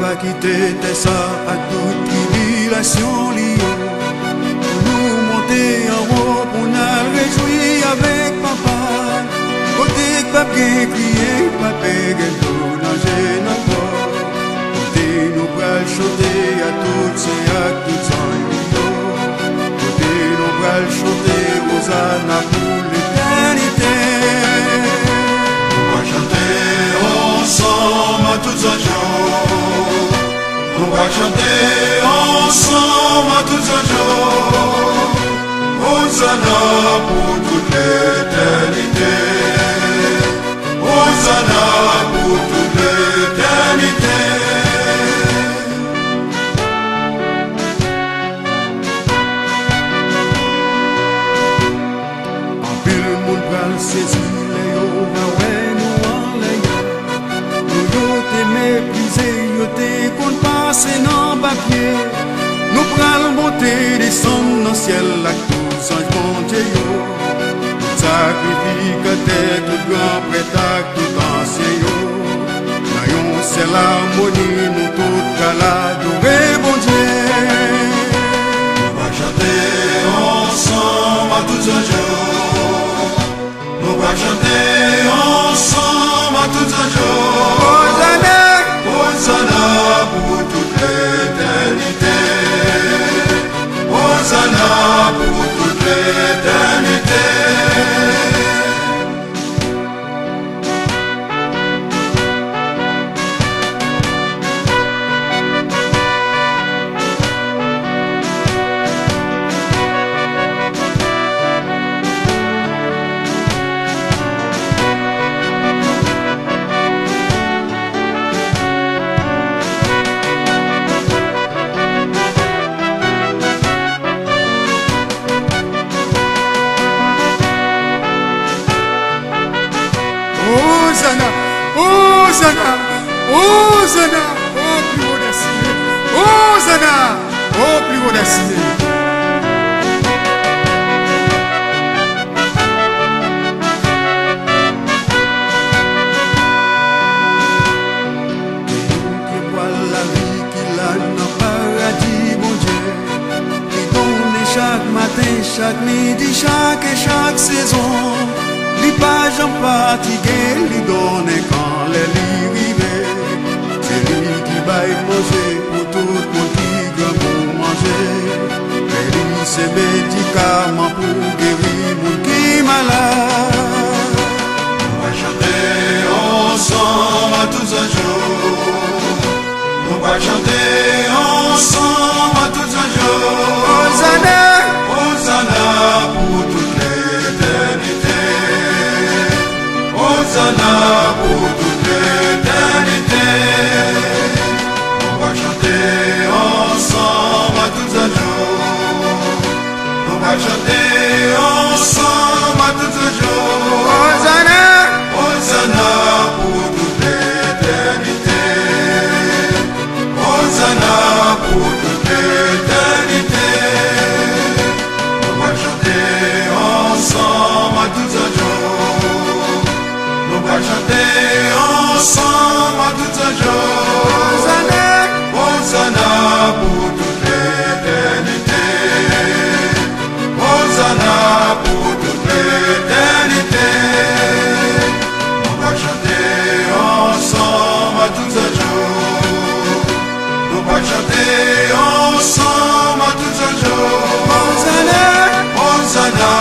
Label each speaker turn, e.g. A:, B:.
A: va quitter ça à toute tribulation liée. Pour nous monter en haut, pour nous réjouir avec papa. Côté que papa crier, papa nous nager dans corps. Côté nous pral chanter à toutes ces actes en lieu. Côté nous pral chanter Hosanna pour l'éternité.
B: On va chanter ensemble à tous les jours. On va chanter ensemble à tous les jours. Hosanna pour toute l'éternité. Hosanna pour toute l'éternité.
A: En pile moun pral saisi les hauts nous en l'air. Nous yo te méprisé, yo te kon passe dans papier. Nous pral monter descendre dans ciel la tout sans compter yo. Sacrificateur tout grand prêtre tout ancien yo. Dans yon c'est l'harmonie nous tout cala adorer bon Dieu.
B: On va chanter ensemble à tous les jours. On va chanter ensemble à tous les jours.
A: Hosanna,
B: Hosanna pour toute l'éternité. Hosanna pour toute l'éternité.
A: Hosanna, Hosanna, Hosanna, au plus haut des cieux. Hosanna, au plus haut des cieux. Qui voit la vie qu'il a dans le paradis, mon Dieu. Qui donne chaque matin, chaque midi, chaque saison. Li pas j'en fatigué, li donne quand les rivé. C'est lui qui baille manger pour tout le monde qui grand pour manger. Et lui c'est médicament pour guérir moun qui malade.
B: On va chanter ensemble à tous les jours. On va chanter ensemble à tous les jours.
A: Hosanna,
B: Hosanna pour toute l'éternité. Hosanna pour toute l'éternité. On va chanter ensemble à tous les jours. On va chanter ensemble à tous les jours.
A: Hosanna,
B: Hosanna pour toute l'éternité. Hosanna pour toute l'éternité. On va chanter ensemble à tous les jours. On va chanter ensemble à tous les jours.
A: Hosanna,
B: Hosanna pour toute l'éternité. Hosanna pour toute l'éternité. On va chanter ensemble à tous les jours. On va chanter ensemble à tous les jours.
A: Hosanna,
B: Hosanna